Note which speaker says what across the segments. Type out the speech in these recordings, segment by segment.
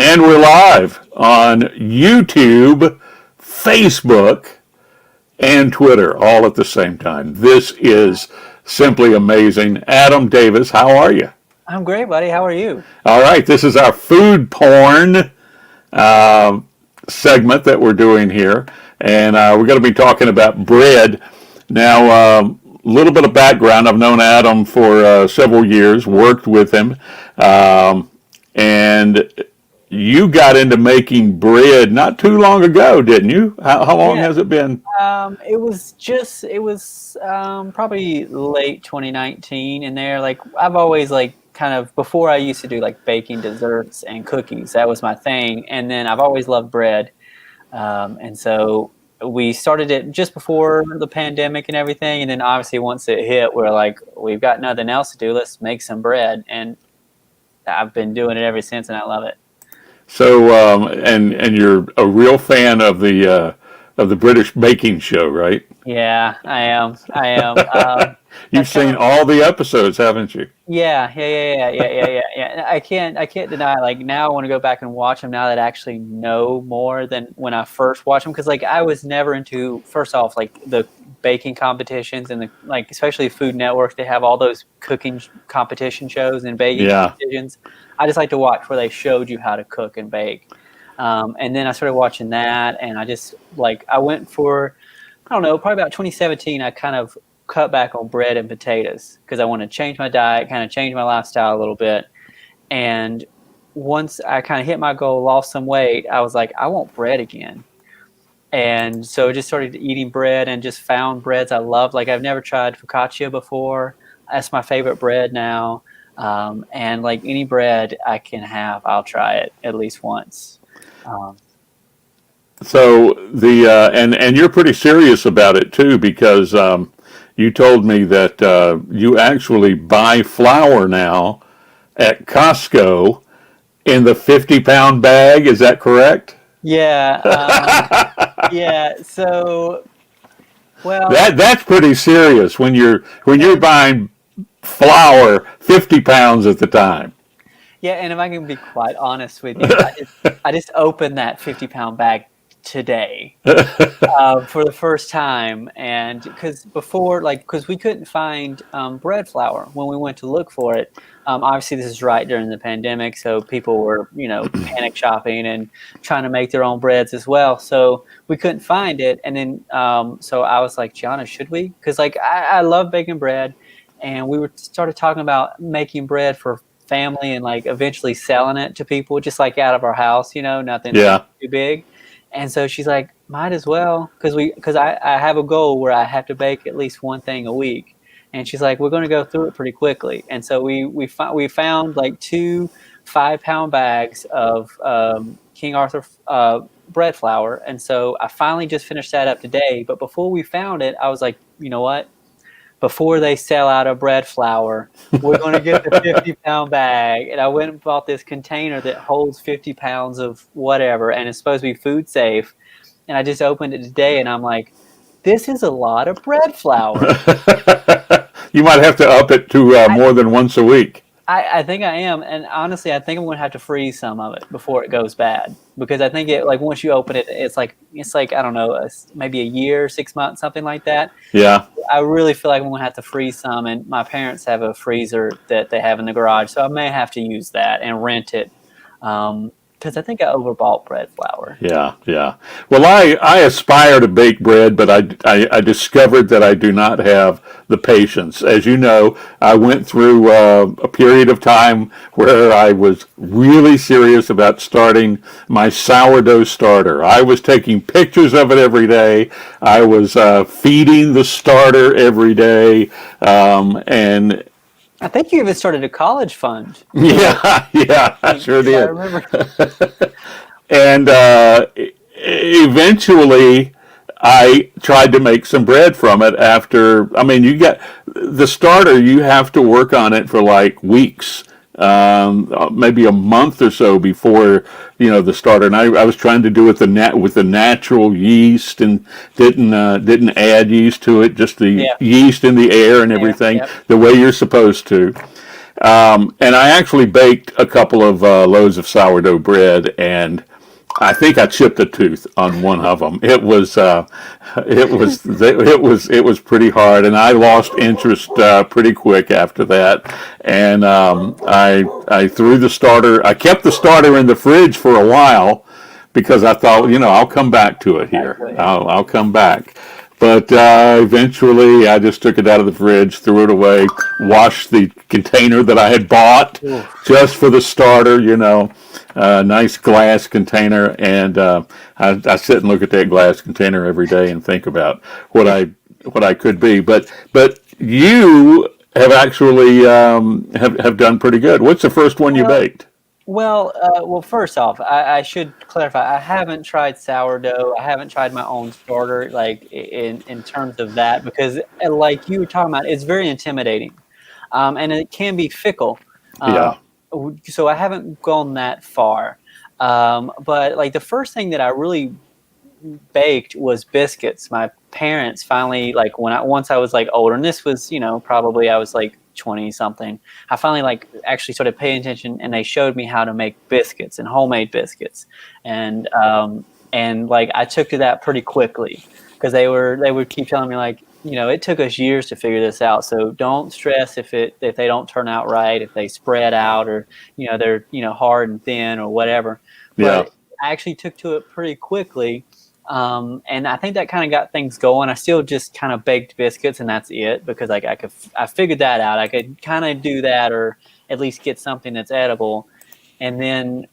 Speaker 1: And we're live on YouTube, Facebook, and Twitter all at the same time. This is simply amazing. Adam Davis, how are you?
Speaker 2: I'm great, buddy. How are you?
Speaker 1: All right, this is our food porn segment that we're doing here, and we're going to be talking about bread. Now, a little bit of background. I've known Adam for several years, worked with him, and you got into making bread not too long ago, didn't you? How long has it been?
Speaker 2: It was probably late 2019 in there. Like I've always kind of before I used to do like baking desserts and cookies. That was my thing. And then I've always loved bread. And so we started it just before the pandemic and everything. And then obviously once it hit, we're like, we've got nothing else to do. Let's make some bread. And I've been doing it ever since, and I love it.
Speaker 1: So, and you're a real fan of the British baking show, right?
Speaker 2: Yeah, I am.
Speaker 1: You've seen all the episodes, haven't you?
Speaker 2: Yeah. I can't deny. Like now, I want to go back and watch them now that I actually know more than when I first watched them. Because like I was never into, first off, like the baking competitions and the like, especially Food Network. They have all those cooking competition shows and baking competitions. I just like to watch where they showed you how to cook and bake. And then I started watching that, and I went for, I don't know, probably about 2017, I kind of cut back on bread and potatoes because I wanted to change my diet, kind of change my lifestyle a little bit. And once I kind of hit my goal, lost some weight, I was like, I want bread again. And so I just started eating bread and just found breads I love. Like I've never tried focaccia before. That's my favorite bread now. And like any bread I can have, I'll try it at least once.
Speaker 1: So and you're pretty serious about it too, because you told me that you actually buy flour now at Costco in the 50-pound bag. Is that correct?
Speaker 2: Yeah. Yeah. So, well,
Speaker 1: that's pretty serious when you're buying flour 50 pounds at the time.
Speaker 2: Yeah, and if I can be quite honest with you, I just opened that 50-pound bag today for the first time, and because we couldn't find bread flour when we went to look for it. Obviously, this is right during the pandemic, so people were panic shopping and trying to make their own breads as well. So we couldn't find it, and then so I was like, Gianna, should we? Because like I love baking bread. And we started talking about making bread for family and like eventually selling it to people, just like out of our house, nothing too big. And so she's like, might as well, because I have a goal where I have to bake at least one thing a week. And she's like, we're going to go through it pretty quickly. And so we found like 2 5-pound bags of King Arthur bread flour. And so I finally just finished that up today. But before we found it, I was like, you know what? Before they sell out of bread flour, we're going to get the 50-pound bag. And I went and bought this container that holds 50 pounds of whatever, and it's supposed to be food safe. And I just opened it today, and I'm like, this is a lot of bread flour.
Speaker 1: You might have to up it to more than once a week.
Speaker 2: I think I am, and honestly, I think I'm going to have to freeze some of it before it goes bad, because I think it once you open it, it's like I don't know, maybe a year, 6 months, something like that.
Speaker 1: Yeah.
Speaker 2: I really feel like I'm going to have to freeze some, and my parents have a freezer that they have in the garage, so I may have to use that and rent it. Because I think I overbought bread flour.
Speaker 1: Yeah. Well, I aspire to bake bread, but I discovered that I do not have the patience. As you know, I went through a period of time where I was really serious about starting my sourdough starter. I was taking pictures of it every day. I was feeding the starter every day, and
Speaker 2: I think you even started a college fund.
Speaker 1: Yeah, I sure did.
Speaker 2: I remember.
Speaker 1: And eventually, I tried to make some bread from it after. I mean, you get the starter. You have to work on it for like weeks, maybe a month or so before the starter. And I was trying to do it with the natural yeast, and didn't add yeast to it, just the yeast in the air and everything, the way you're supposed to. And I actually baked a couple of loaves of sourdough bread, and I think I chipped a tooth on one of them. It was pretty hard, and I lost interest pretty quick after that. And I threw the starter. I kept the starter in the fridge for a while because I thought, I'll come back to it here. I'll come back. But eventually, I just took it out of the fridge, threw it away, washed the container that I had bought
Speaker 2: Oof.
Speaker 1: just for the starter, nice glass container. And I sit and look at that glass container every day and think about what I could be. But you have actually have done pretty good. What's the first one you
Speaker 2: Well,
Speaker 1: baked?
Speaker 2: well, first off, I should clarify. I haven't tried sourdough. I haven't tried my own starter, like in terms of that, because like you were talking about, it's very intimidating, and it can be fickle. Uh,
Speaker 1: Yeah.
Speaker 2: so I haven't gone that far. But like the first thing that I really baked was biscuits. My parents finally, like once I was like older, and this was, probably I was like 20 something. I finally like actually started paying attention, and they showed me how to make biscuits and homemade biscuits. And like I took to that pretty quickly because they would keep telling me like, it took us years to figure this out. So don't stress if they don't turn out right, if they spread out, or they're hard and thin or whatever.
Speaker 1: Yeah.
Speaker 2: But I actually took to it pretty quickly. And I think that kind of got things going. I still just kind of baked biscuits, and that's it, because like I figured that out. I could kind of do that, or at least get something that's edible. And then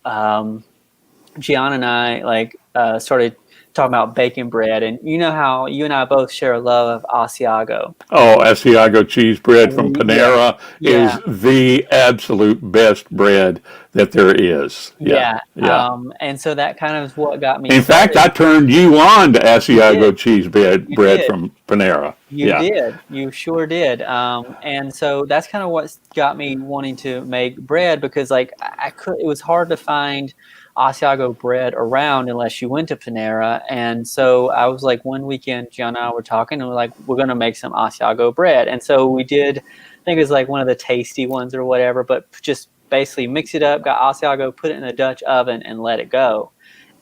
Speaker 2: Gianna and I like started talking about baking bread, and you know how you and I both share a love of Asiago.
Speaker 1: Oh, Asiago cheese bread from
Speaker 2: Yeah,
Speaker 1: Panera is
Speaker 2: yeah,
Speaker 1: the absolute best bread that there is. Yeah,
Speaker 2: yeah.
Speaker 1: yeah.
Speaker 2: And so that kind of is what got me
Speaker 1: In fact,
Speaker 2: started.
Speaker 1: I turned you on to
Speaker 2: You did,
Speaker 1: Asiago cheese
Speaker 2: you
Speaker 1: bread
Speaker 2: did.
Speaker 1: from Panera.
Speaker 2: You
Speaker 1: Yeah,
Speaker 2: did. You sure did. And so that's kind of what got me wanting to make bread, because like I could, it was hard to find Asiago bread around unless you went to Panera. And so I was like, one weekend, Gianna and I were talking, and we're like, we're going to make some Asiago bread. And so we did, I think it was like one of the tasty ones or whatever, but just basically mix it up, got Asiago, put it in a Dutch oven, and let it go.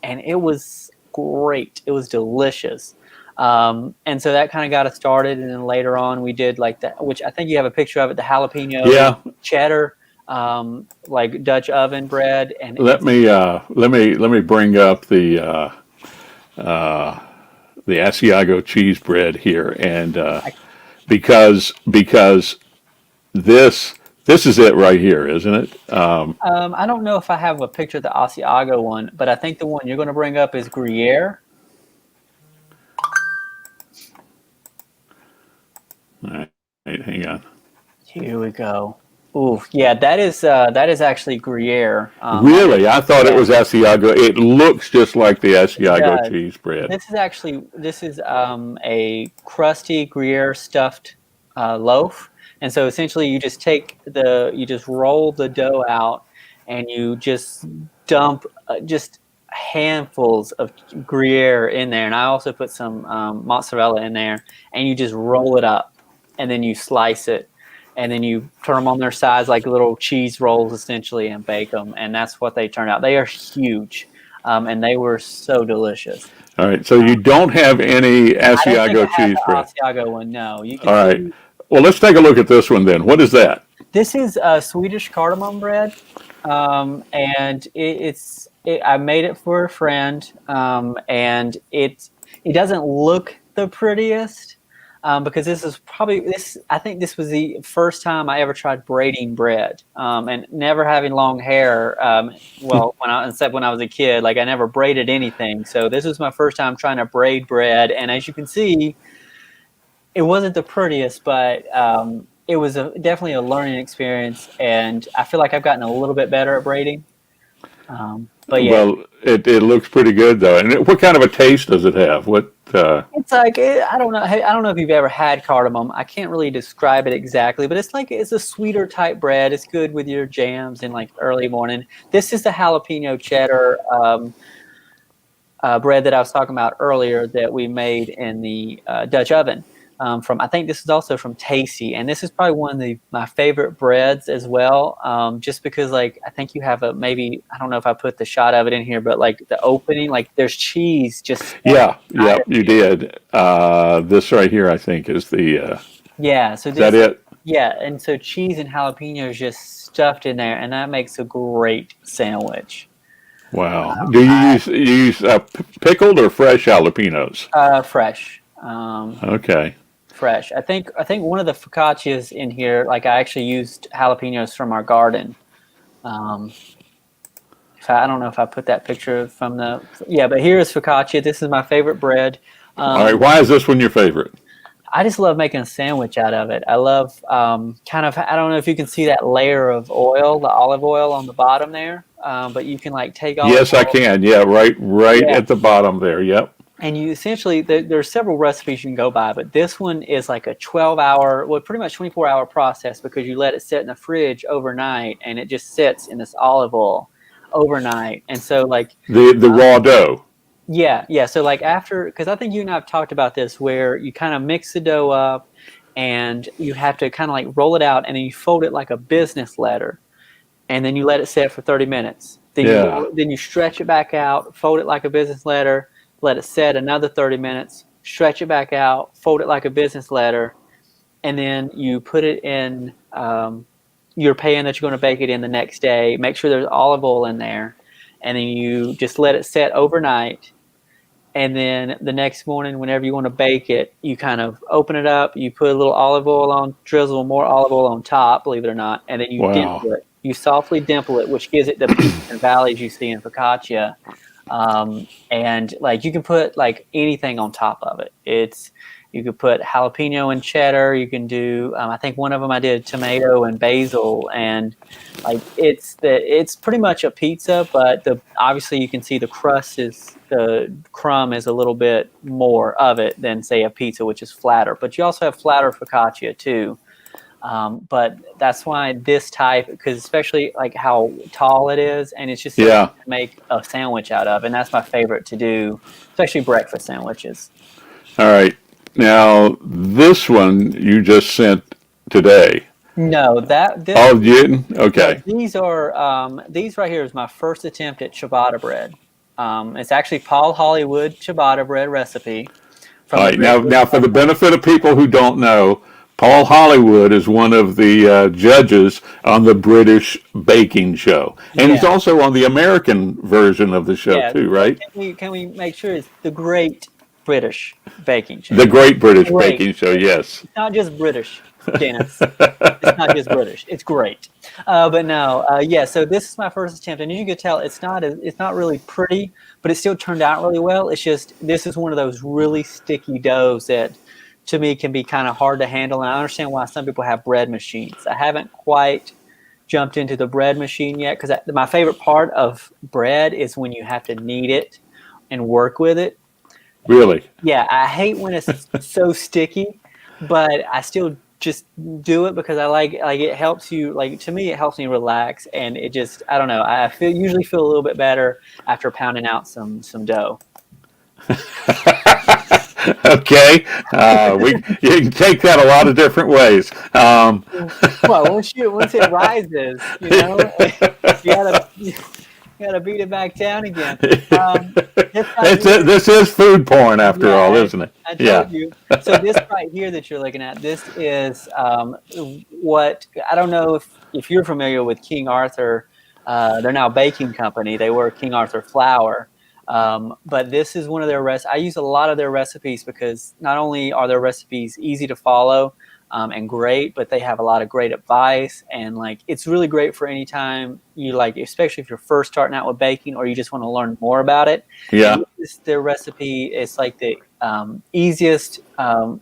Speaker 2: And it was great. It was delicious. And so that kind of got us started, and then later on we did like that, which I think you have a picture of it, the jalapeno
Speaker 1: yeah.
Speaker 2: cheddar, like Dutch oven bread, and
Speaker 1: Let
Speaker 2: it's
Speaker 1: me bring up the Asiago cheese bread here, and
Speaker 2: I,
Speaker 1: because this is it right here, isn't it?
Speaker 2: I don't know if I have a picture of the Asiago one, but I think the one you're going to bring up is Gruyere.
Speaker 1: All right, hang on.
Speaker 2: Here we go. Ooh, yeah, that is actually Gruyere.
Speaker 1: Really, I thought it
Speaker 2: Yeah,
Speaker 1: was Asiago. It looks just like the
Speaker 2: it
Speaker 1: Asiago
Speaker 2: does.
Speaker 1: cheese bread.
Speaker 2: This is a crusty Gruyere stuffed loaf, and so essentially you just roll the dough out, and you just dump just handfuls of Gruyere in there, and I also put some mozzarella in there, and you just roll it up, and then you slice it, and then you turn them on their sides like little cheese rolls essentially, and bake them, and that's what they turn out. They are huge, and they were so delicious.
Speaker 1: All right, so you don't have any
Speaker 2: I don't think I
Speaker 1: Asiago
Speaker 2: have
Speaker 1: cheese
Speaker 2: the
Speaker 1: bread.
Speaker 2: Asiago one. No, you can
Speaker 1: All right.
Speaker 2: see
Speaker 1: Well, let's take a look at this one then. What is that?
Speaker 2: this is a Swedish cardamom bread, and I made it for a friend, and it doesn't look the prettiest. Because this is probably this. I think this was the first time I ever tried braiding bread, and never having long hair. Well, except when I was a kid, like I never braided anything. So this was my first time trying to braid bread, and as you can see, it wasn't the prettiest, but it was definitely a learning experience, and I feel like I've gotten a little bit better at braiding. But yeah,
Speaker 1: Well, it looks pretty good though. And what kind of a taste does it have? What?
Speaker 2: it's like I don't know. Hey, I don't know if you've ever had cardamom. I can't really describe it exactly, but it's like it's a sweeter type bread. It's good with your jams in like early morning. This is the jalapeno cheddar bread that I was talking about earlier that we made in the Dutch oven. I think this is also from Tasty, and this is probably one of my favorite breads as well. Just because like I think you have maybe I don't know if I put the shot of it in here, but like the opening, like there's cheese just stuck
Speaker 1: Yeah,
Speaker 2: inside
Speaker 1: yep,
Speaker 2: of
Speaker 1: you
Speaker 2: it.
Speaker 1: did. This right here, I think, is the.
Speaker 2: Yeah, so
Speaker 1: Is that
Speaker 2: this
Speaker 1: it?
Speaker 2: yeah, and so cheese and jalapenos just stuffed in there, and that makes a great sandwich.
Speaker 1: Wow. Do you use pickled or fresh jalapenos?
Speaker 2: Fresh.
Speaker 1: Okay.
Speaker 2: Fresh. I think one of the focaccias in here, like I actually used jalapenos from our garden. Um, I don't know if I put that picture from yeah, but here is focaccia. This is my favorite bread.
Speaker 1: All right.
Speaker 2: Um,
Speaker 1: Why is this one your favorite?
Speaker 2: I just love making a sandwich out of it. I love kind of, I don't know if you can see that layer of oil, the olive oil on the bottom there, but you can like take olive
Speaker 1: Yes, I
Speaker 2: oil.
Speaker 1: can. Yeah, right
Speaker 2: Yeah.
Speaker 1: at the bottom there. Yep.
Speaker 2: And you essentially, there's several recipes you can go by, but this one is like a 12-hour, well, pretty much 24-hour process because you let it sit in the fridge overnight and it just sits in this olive oil overnight. And so, like,
Speaker 1: The raw dough.
Speaker 2: yeah, yeah. So, like, after, because I think you and I have talked about this where you kind of mix the dough up and you have to kind of like roll it out and then you fold it like a business letter and then you let it sit for 30 minutes.
Speaker 1: Yeah.
Speaker 2: Then you stretch it back out, fold it like a business letter, let it set another 30 minutes, stretch it back out, fold it like a business letter, and then you put it in your pan that you're going to bake it in the next day. Make sure there's olive oil in there, and then you just let it set overnight. And then the next morning, whenever you want to bake it, you kind of open it up, you put a little olive oil on, drizzle more olive oil on top, believe it or not, and then you
Speaker 1: Wow.
Speaker 2: dimple it. You softly dimple it, which gives it the peaks and valleys you see in focaccia. And like you can put like anything on top of it. You could put jalapeno and cheddar. You can do. I think one of them I did tomato and basil, and like it's pretty much a pizza, but obviously you can see the crumb is a little bit more of it than say a pizza, which is flatter. But you also have flatter focaccia too. But that's why this type, because especially like how tall it is, and it's just so easy
Speaker 1: Yeah.
Speaker 2: to make a sandwich out of, and that's my favorite to do, especially breakfast sandwiches.
Speaker 1: All right. Now this one you just sent today.
Speaker 2: No, that this
Speaker 1: Oh, you didn't?
Speaker 2: no,
Speaker 1: Okay.
Speaker 2: these right here is my first attempt at ciabatta bread. It's actually Paul Hollywood ciabatta bread recipe
Speaker 1: All
Speaker 2: from the
Speaker 1: right.
Speaker 2: Great
Speaker 1: Now,
Speaker 2: British
Speaker 1: for the
Speaker 2: Bakery.
Speaker 1: benefit of people who don't know, Paul Hollywood is one of the judges on the British baking show, and he's
Speaker 2: Yeah,
Speaker 1: also on the American version of the show
Speaker 2: yeah.
Speaker 1: too,
Speaker 2: So
Speaker 1: right?
Speaker 2: can we make sure it's the Great British Baking
Speaker 1: The
Speaker 2: Show?
Speaker 1: Great British
Speaker 2: Great.
Speaker 1: Baking Show. Yes.
Speaker 2: It's not just British, Dennis. It's not just British. It's great. But no, yeah. So this is my first attempt, and as you can tell, it's not really pretty, but it still turned out really well. It's just this is one of those really sticky doughs that, to me, can be kind of hard to handle, and I understand why some people have bread machines. I haven't quite jumped into the bread machine yet because my favorite part of bread is when you have to knead it and work with it.
Speaker 1: Really.
Speaker 2: Yeah, I hate when it's so sticky, but I still just do it because I like it helps you like to me it helps me relax and it just I don't know I usually feel a little bit better after pounding out some dough.
Speaker 1: Okay. We You can take that a lot of different ways.
Speaker 2: Well, once it rises, you gotta beat it back down again. This right here,
Speaker 1: This is food porn after all,
Speaker 2: yeah,
Speaker 1: isn't it?
Speaker 2: I
Speaker 1: Yeah.
Speaker 2: told you. So this right here that you're looking at, this is what I don't know if you're familiar with King Arthur. They're now a baking company. They were King Arthur flour. But this is one of their I use a lot of their recipes because not only are their recipes easy to follow and great, but they have a lot of great advice and like it's really great for any time you like, especially if you're first starting out with baking or you just want to learn more about it. And
Speaker 1: Yeah.
Speaker 2: this is their recipe. It's like the easiest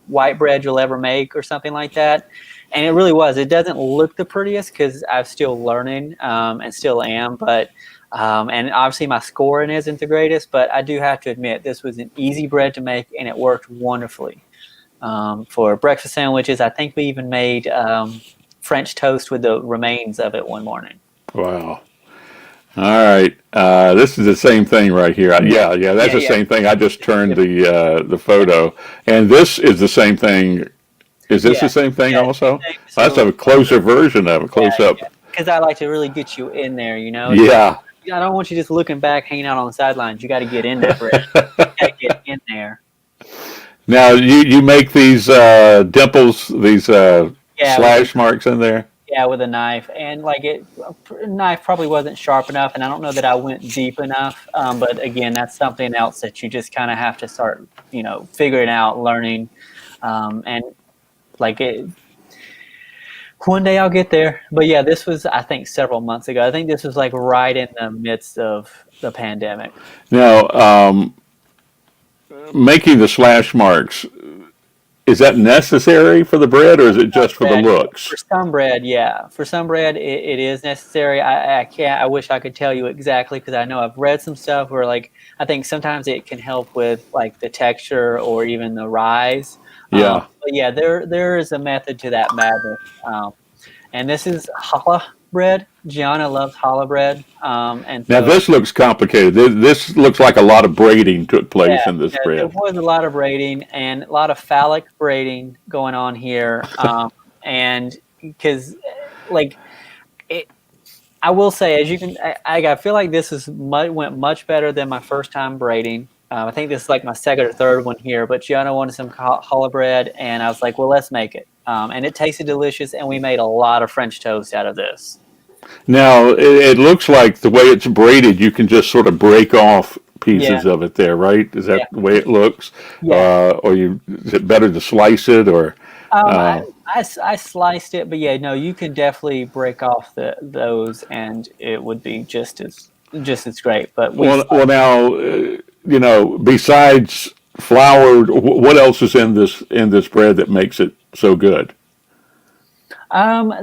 Speaker 2: white bread you'll ever make or something like that. And it really was. It doesn't look the prettiest because I'm still learning and still am, but and obviously my scoring isn't the greatest, but I do have to admit this was an easy bread to make and it worked wonderfully for breakfast sandwiches. I think we even made French toast with the remains of it one morning.
Speaker 1: Wow. All right. This is the same thing right here. Yeah. That's
Speaker 2: Yeah,
Speaker 1: the
Speaker 2: yeah.
Speaker 1: same thing. I just turned
Speaker 2: Yep.
Speaker 1: the photo, and this is the same thing. Is this
Speaker 2: Yeah,
Speaker 1: the same thing
Speaker 2: yeah,
Speaker 1: also?
Speaker 2: same, just a
Speaker 1: That's
Speaker 2: little
Speaker 1: a
Speaker 2: closer.
Speaker 1: closer version of it,
Speaker 2: Yeah,
Speaker 1: close up.
Speaker 2: yeah. Because I like to really get you in there, you know? It's like,
Speaker 1: Yeah.
Speaker 2: I don't want you just looking back, hanging out on the sidelines. You got to get in that bread. You got to get in there.
Speaker 1: Now you make these dimples, these
Speaker 2: Yeah, with a
Speaker 1: slash marks in there.
Speaker 2: yeah, with a knife, and like knife probably wasn't sharp enough, and I don't know that I went deep enough. But again, that's something else that you just kind of have to start, figuring out, learning, and like one day I'll get there. But yeah, this was, I think, several months ago. I think this was like right in the midst of the pandemic.
Speaker 1: Now, making the slash marks, is that necessary for the bread, or is it just for the
Speaker 2: Bread,
Speaker 1: looks?
Speaker 2: for some bread, yeah. For some bread, it is necessary. I can't. I wish I could tell you exactly because I know I've read some stuff where like I think sometimes it can help with like the texture or even the rise.
Speaker 1: Yeah.
Speaker 2: But yeah, there is a method to that madness. And this is challah bread. Gianna loves challah bread, and
Speaker 1: Now
Speaker 2: so
Speaker 1: this looks complicated. This looks like a lot of braiding took place
Speaker 2: yeah,
Speaker 1: in this
Speaker 2: yeah, there
Speaker 1: bread.
Speaker 2: was a lot of braiding and a lot of phallic braiding going on here, and because like it, I will say, as you can, I feel like this went much better than my first time braiding. I think this is like my second or third one here, but Gianna wanted some challah bread, and I was like, well, let's make it. And it tasted delicious, and we made a lot of French toast out of this.
Speaker 1: Now it looks like the way it's braided, you can just sort of break off
Speaker 2: Yeah,
Speaker 1: pieces of it there, right? Is
Speaker 2: yeah,
Speaker 1: that the way it looks?
Speaker 2: yeah.
Speaker 1: Is it better to slice it or?
Speaker 2: Um, I,
Speaker 1: Uh,
Speaker 2: I sliced it, but yeah, no, you can definitely break off those, and it would be just as great. But we
Speaker 1: well, now besides flour, what else is in this bread that makes it so good?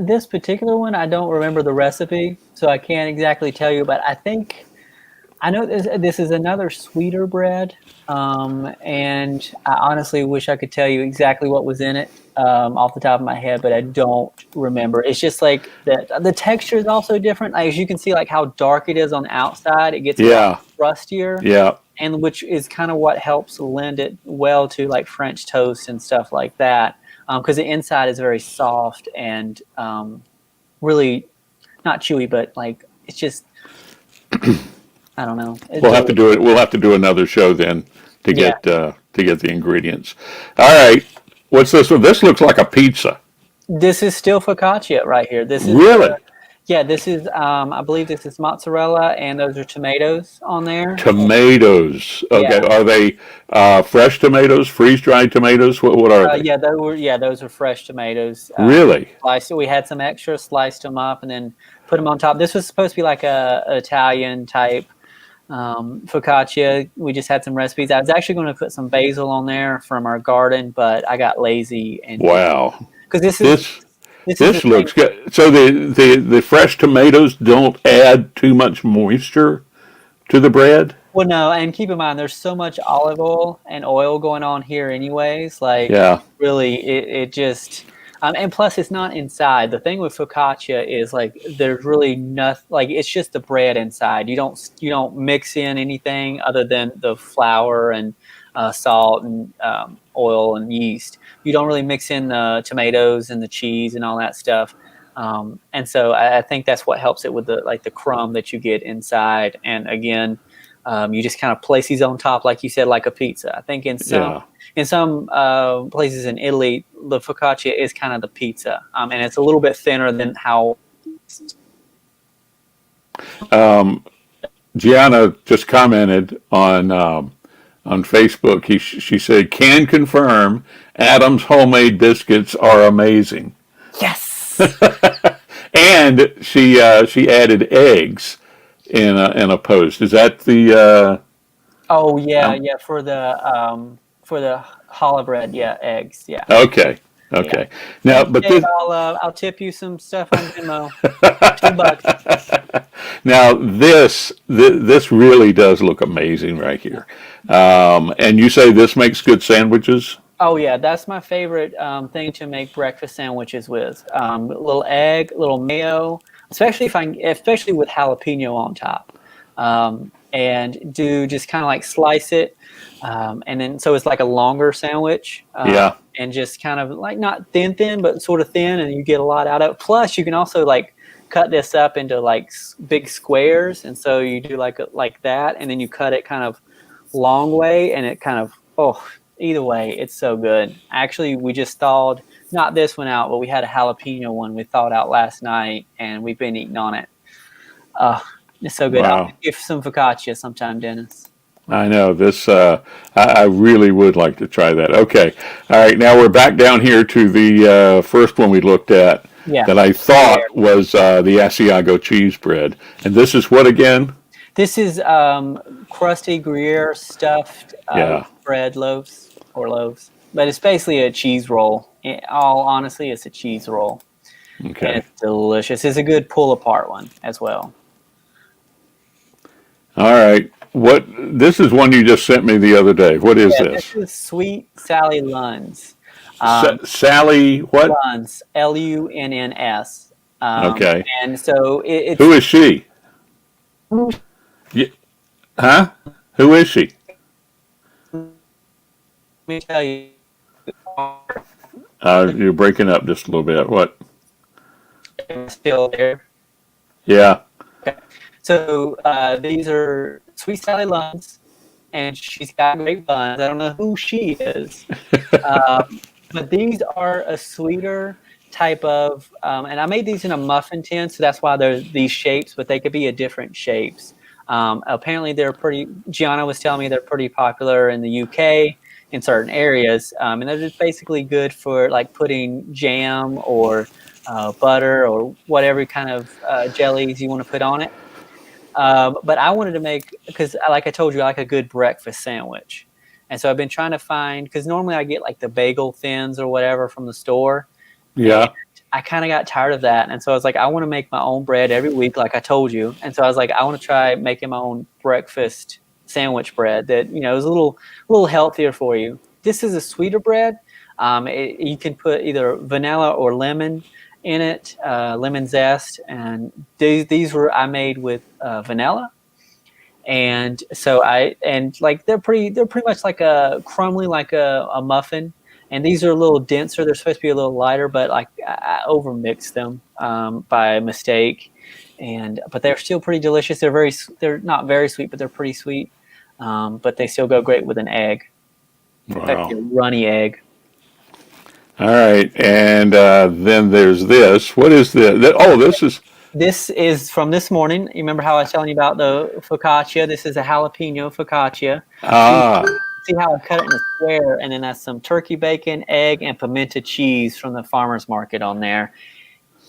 Speaker 2: This particular one, I don't remember the recipe, so I can't exactly tell you. But I think I know this is another sweeter bread, and I honestly wish I could tell you exactly what was in it off the top of my head, but I don't remember. It's just like the texture is also different. Like, as you can see, like how dark it is on the outside, it gets a lot
Speaker 1: Yeah,
Speaker 2: crustier,
Speaker 1: yeah.
Speaker 2: and which is kind of what helps lend it well to like French toast and stuff like that, because the inside is very soft and really not chewy, but like it's just I don't know. It's
Speaker 1: We'll have to
Speaker 2: delicious.
Speaker 1: do it. We'll have to do another show then
Speaker 2: Yeah,
Speaker 1: to get the ingredients. All right. What's this one? This looks like a pizza.
Speaker 2: this is still focaccia right here. This is
Speaker 1: Really?
Speaker 2: yeah. This is I believe this is mozzarella, and those are tomatoes on there.
Speaker 1: Tomatoes. Okay.
Speaker 2: Yeah,
Speaker 1: Are they fresh tomatoes? Freeze dried tomatoes? What are they?
Speaker 2: those were fresh tomatoes.
Speaker 1: Really?
Speaker 2: Sliced. We had some extra, sliced them up, and then put them on top. This was supposed to be like a Italian type focaccia. We just had some recipes. I was actually going to put some basil on there from our garden, but I got lazy and didn't,
Speaker 1: Wow.
Speaker 2: because
Speaker 1: This
Speaker 2: this is the
Speaker 1: this
Speaker 2: thing.
Speaker 1: looks good. So the fresh tomatoes don't add too much moisture to the bread?
Speaker 2: Well, no, and keep in mind, there's so much olive oil and oil going on here, anyways. Like,
Speaker 1: Yeah.
Speaker 2: really, it just, and plus, it's not inside. The thing with focaccia is like, there's really nothing. Like, it's just the bread inside. You don't mix in anything other than the flour and salt and oil and yeast. You don't really mix in the tomatoes and the cheese and all that stuff. And so I think that's what helps it with the crumb that you get inside. And again, you just kind of place these on top, like you said, like a pizza. I think
Speaker 1: Yeah.
Speaker 2: in some places in Italy, the focaccia is kind of the pizza, and it's a little bit thinner than how.
Speaker 1: Gianna just commented on Facebook. She said, "Can confirm Adam's homemade biscuits are amazing,"
Speaker 2: Yes.
Speaker 1: and she added eggs in a post. Is that the
Speaker 2: Oh yeah,
Speaker 1: um,
Speaker 2: yeah. For the challah bread, yeah, eggs, yeah,
Speaker 1: okay?
Speaker 2: yeah.
Speaker 1: Okay. Now,
Speaker 2: And
Speaker 1: but
Speaker 2: Dave,
Speaker 1: this
Speaker 2: I'll tip you some stuff on Venmo. $2.
Speaker 1: now this really does look amazing right here. And you say this makes good sandwiches?
Speaker 2: Oh yeah, that's my favorite thing to make breakfast sandwiches with. A little egg, little mayo, especially with jalapeno on top, and do just kind of like slice it, and then so it's like a longer sandwich,
Speaker 1: Yeah.
Speaker 2: and just kind of like not thin, but sort of thin, and you get a lot out of it. Plus, you can also like cut this up into like big squares, and so you do like that, and then you cut it kind of long way, and it kind of either way, it's so good. Actually, we just thawed not this one out, but we had a jalapeno one we thawed out last night, and we've been eating on it. It's so good. I'll
Speaker 1: Wow.
Speaker 2: make you some focaccia sometime, Dennis.
Speaker 1: I know this. I really would like to try that. Okay. All right. Now we're back down here to the first one we looked at
Speaker 2: Yeah.
Speaker 1: that I thought was the Asiago cheese bread. And this is what again?
Speaker 2: This is crusty Gruyere stuffed
Speaker 1: Yeah.
Speaker 2: bread loaves, but it's basically a cheese roll. In all honesty, it's a cheese roll.
Speaker 1: Okay.
Speaker 2: And it's delicious. It's a good pull apart one as well.
Speaker 1: All right. This is one you just sent me the other day. What is this?
Speaker 2: This is Sweet Sally Lunn's.
Speaker 1: Sally what?
Speaker 2: Lunn's, Lunns.
Speaker 1: Okay.
Speaker 2: And so it's
Speaker 1: Who is she? Huh? Who is she?
Speaker 2: let me tell you.
Speaker 1: You're breaking up just a little bit. What?
Speaker 2: Still there.
Speaker 1: Yeah.
Speaker 2: Okay. So these are Sweet Sally Lunn's, and she's got great buns. I don't know who she is, but these are a sweeter type of, and I made these in a muffin tin, so that's why they're these shapes, but they could be at different shapes. Apparently, Gianna was telling me they're pretty popular in the UK in certain areas, and they're just basically good for like putting jam or butter or whatever kind of jellies you want to put on it. But I wanted to make, because like I told you, I like a good breakfast sandwich. And so I've been trying to find, because normally I get like the bagel thins or whatever from the store.
Speaker 1: Yeah.
Speaker 2: And I kind of got tired of that. And so I was like, I want to make my own bread every week, like I told you. And so I was like, I want to try making my own breakfast sandwich bread that, is a little healthier for you. This is a sweeter bread. You can put either vanilla or lemon in it, lemon zest, and these were I made with vanilla, and so they're pretty much like a crumbly, like a muffin, and these are a little denser. They're supposed to be a little lighter, but like I overmixed them by mistake, but they're still pretty delicious. They're not very sweet, but they're pretty sweet, but they still go great with an egg,
Speaker 1: Wow.
Speaker 2: a runny egg.
Speaker 1: All right, and then there's this. What is this?
Speaker 2: This is from this morning. You remember how I was telling you about the focaccia? This is a jalapeno focaccia. See how I cut it in a square, and then that's some turkey bacon, egg, and pimento cheese from the farmer's market on there.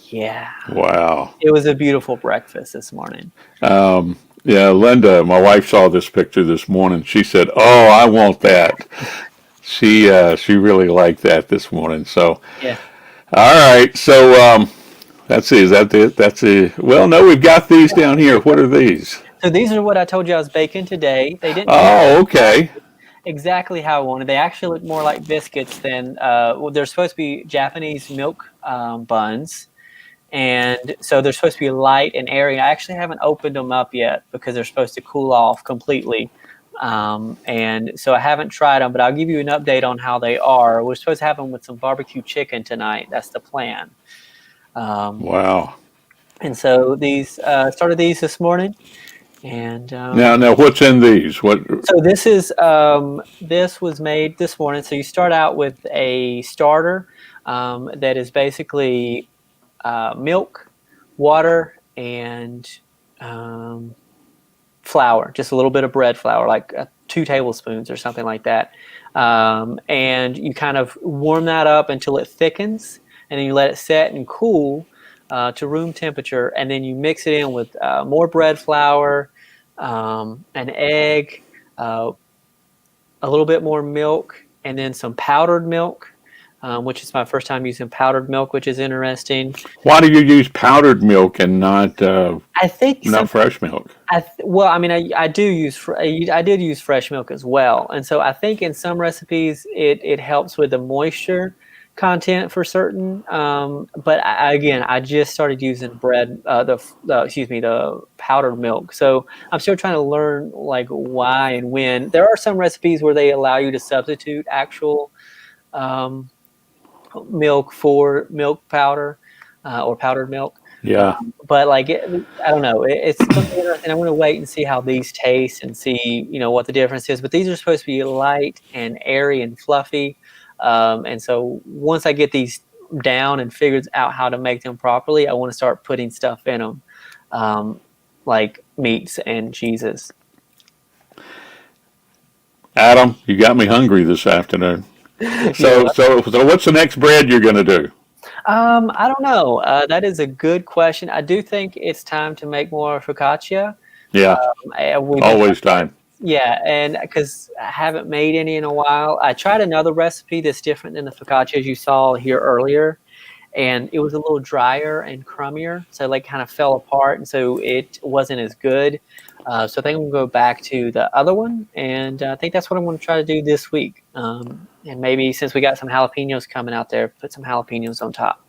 Speaker 2: Yeah.
Speaker 1: Wow.
Speaker 2: It was a beautiful breakfast this morning.
Speaker 1: Yeah, Linda, my wife saw this picture this morning. She said, "Oh, I want that." She really liked that this morning. So,
Speaker 2: yeah.
Speaker 1: All right. So let's see. Is that it? That's it. Well, no, we've got these down here. What are these?
Speaker 2: So these are what I told you I was baking today. They didn't.
Speaker 1: Oh, okay.
Speaker 2: Exactly how I wanted. They actually look more like biscuits than. They're supposed to be Japanese milk buns, and so they're supposed to be light and airy. I actually haven't opened them up yet because they're supposed to cool off completely. And so I haven't tried them, but I'll give you an update on how they are. We're supposed to have them with some barbecue chicken tonight. That's the plan.
Speaker 1: Wow.
Speaker 2: And so these started these this morning. And
Speaker 1: now, what's in these? What?
Speaker 2: So this was made this morning. So you start out with a starter that is basically milk, water, and flour, just a little bit of bread flour, like 2 tablespoons or something like that. And you kind of warm that up until it thickens, and then you let it set and cool to room temperature, and then you mix it in with more bread flour, an egg, a little bit more milk, and then some powdered milk, which is my first time using powdered milk, which is interesting.
Speaker 1: Why do you use powdered milk and not fresh milk?
Speaker 2: I did use fresh milk as well, and so I think in some recipes it helps with the moisture, content for certain. But again, I just started using bread, the powdered milk. So I'm still trying to learn like why and when. There are some recipes where they allow you to substitute actual um, milk for milk powder or powdered milk.
Speaker 1: Yeah.
Speaker 2: But like, I don't know. It's something interesting. I'm going to wait and see how these taste and see, what the difference is. But these are supposed to be light and airy and fluffy. And so once I get these down and figured out how to make them properly, I want to start putting stuff in them, like meats and cheeses.
Speaker 1: Adam, you got me hungry this afternoon. So,
Speaker 2: Yeah.
Speaker 1: so what's the next bread you're going to do?
Speaker 2: I don't know. That is a good question. I do think it's time to make more focaccia.
Speaker 1: Yeah,
Speaker 2: We've been
Speaker 1: always time.
Speaker 2: Yeah, and because I haven't made any in a while, I tried another recipe that's different than the focaccias you saw here earlier, and it was a little drier and crummier, so like kind of fell apart, and so it wasn't as good. So I think I'm gonna go back to the other one, and I think that's what I'm gonna try to do this week. And maybe since we got some jalapenos coming out there, put some jalapenos on top.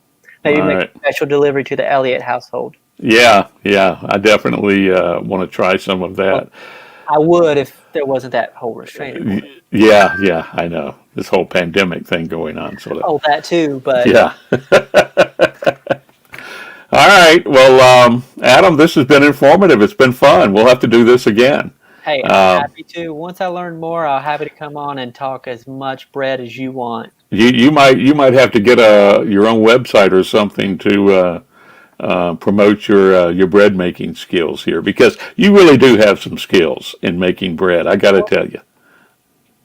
Speaker 2: Maybe
Speaker 1: All
Speaker 2: make
Speaker 1: right.
Speaker 2: a special delivery to the Elliott household.
Speaker 1: Yeah, yeah. I definitely want to try some of that.
Speaker 2: I would if there wasn't that whole restraining order.
Speaker 1: Yeah, yeah. I know this whole pandemic thing going on. So
Speaker 2: Oh, that too, but
Speaker 1: yeah. All right. Well, Adam, this has been informative. It's been fun. We'll have to do this again.
Speaker 2: hey, I'm
Speaker 1: Um,
Speaker 2: happy to. Once I learn more, I'll happy to come on and talk as much bread as you want.
Speaker 1: you might have to get your own website or something to promote your bread making skills here because you really do have some skills in making bread. I got to
Speaker 2: Well,
Speaker 1: tell you.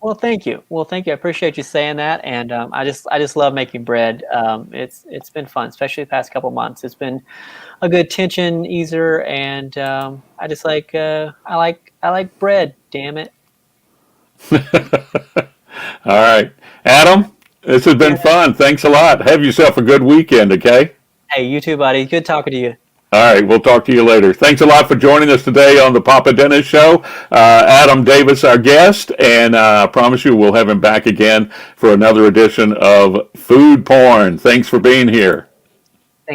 Speaker 2: well, thank you. Well, thank you. I appreciate you saying that, and I just love making bread. It's been fun, especially the past couple months. It's been a good tension easer, and I just like I like bread. Damn it.
Speaker 1: All right, Adam, this has been
Speaker 2: Yeah.
Speaker 1: fun. Thanks a lot. Have yourself a good weekend. Okay.
Speaker 2: Hey, you too, buddy. Good talking to you.
Speaker 1: All right, we'll talk to you later. Thanks a lot for joining us today on the Papa Dennis Show. Adam Davis, our guest, and I promise you we'll have him back again for another edition of Food Porn. Thanks for being here.